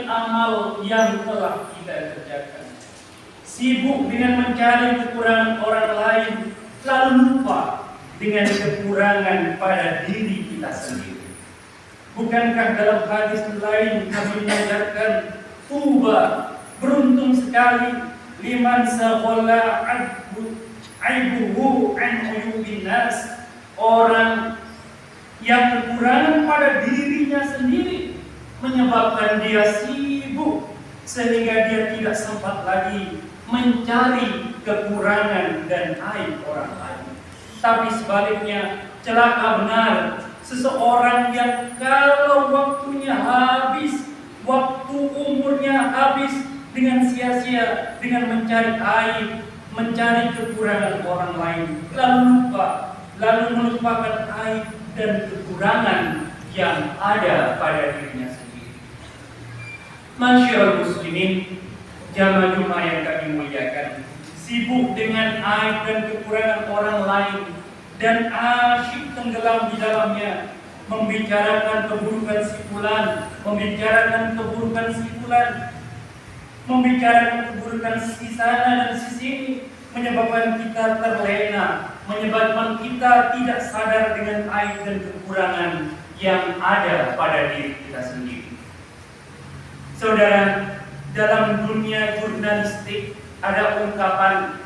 dengan amal yang telah kita kerjakan. Sibuk dengan mencari kekurangan orang lain, lalu lupa dengan kekurangan pada diri kita sendiri. Bukankah dalam hadis lain Nabi mengajarkan, tuba, beruntung sekali liman saghalla aibuhu an uyubin nas, orang yang kekurangan pada dirinya sendiri menyebabkan dia sibuk sehingga dia tidak sempat lagi mencari kekurangan dan aib orang lain. Tapi sebaliknya, celaka benar seseorang yang kalau waktunya habis, waktu umurnya habis dengan sia-sia, dengan mencari aib, mencari kekurangan orang lain, lalu melupakan aib dan kekurangan yang ada pada dirinya sendiri. Masyaallah muslimin, jamaah Jumat yang kami muliakan, sibuk dengan aib dan kekurangan orang lain dan asyik tenggelam di dalamnya, membicarakan keburukan si fulan, membicarakan keburukan si fulan, membicarakan keburukan si sana dan si sini, menyebabkan kita terlena, menyebabkan kita tidak sadar dengan aib dan kekurangan yang ada pada diri kita sendiri. Saudara, dalam dunia jurnalistik ada ungkapan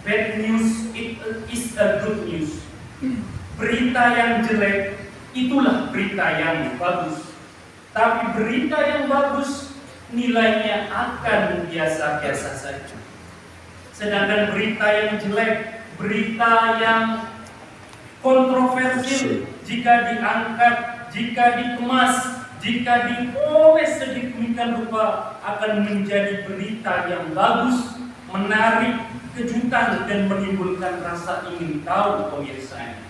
bad news is a good news. Berita yang jelek itulah berita yang bagus. Tapi berita yang bagus nilainya akan biasa-biasa saja. Sedangkan berita yang jelek, berita yang kontroversial, jika diangkat, jika dikemas, jika dipoles sedemikian rupa, akan menjadi berita yang bagus, menarik, kejutan, dan menimbulkan rasa ingin tahu pemirsa.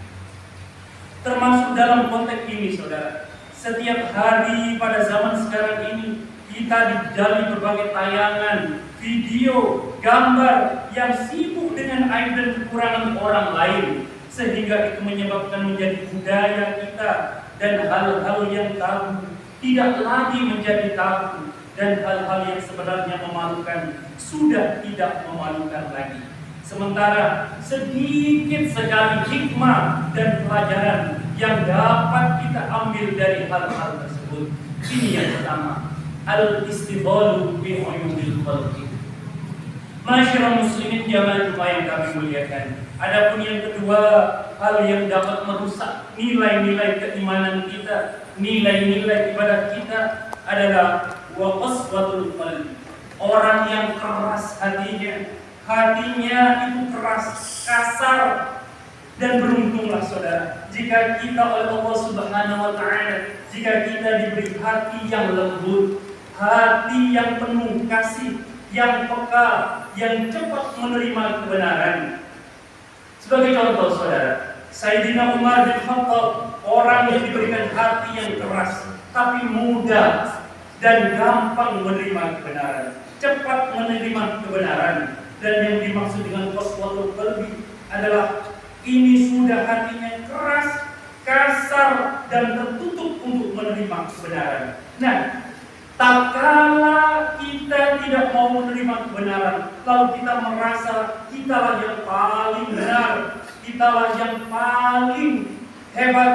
Termasuk dalam konteks ini, saudara, setiap hari pada zaman sekarang ini kita dijali berbagai tayangan, video, gambar yang sibuk dengan aib dan kekurangan orang lain, sehingga itu menyebabkan menjadi budaya kita, dan hal-hal yang tabu tidak lagi menjadi tabu, dan hal-hal yang sebenarnya memalukan sudah tidak memalukan lagi. Sementara sedikit sekali hikmah dan pelajaran yang dapat kita ambil dari hal-hal tersebut. Ini yang pertama, al-istighalu bi uyubil khalqi. Masyaallah muslimin jamaah Jumat yang kami muliakan. Adapun yang kedua, hal yang dapat merusak nilai-nilai keimanan kita, nilai-nilai ibadah kita adalah wa qaswatul qalbi. Orang yang keras hatinya itu keras, kasar, dan beruntunglah saudara jika kita oleh Allah Subhanahu wa taala, jika kita diberi hati yang lembut, hati yang penuh kasih, yang peka, yang cepat menerima kebenaran. Sebagai contoh saudara, Sayyidina Umar bin Khattab, orang yang diberikan hati yang keras tapi mudah dan gampang menerima kebenaran, cepat menerima kebenaran. Dan yang dimaksud dengan qaswatul qalbi adalah ini sudah hatinya keras, kasar, dan tertutup untuk menerima kebenaran. Nah, tak kala kita tidak mau menerima kebenaran, lalu kita merasa kitalah yang paling benar, kitalah yang paling hebat.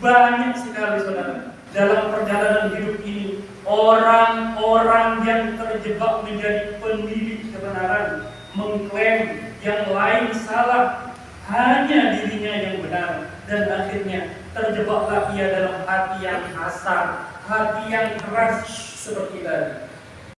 Banyak sekali saudara dalam perjalanan hidup ini orang-orang yang terjebak menjadi pemilik kebenaran, mengklaim yang lain salah, hanya dirinya yang benar, dan akhirnya terjebaklah ia dalam hati yang kasar, hati yang keras seperti tadi.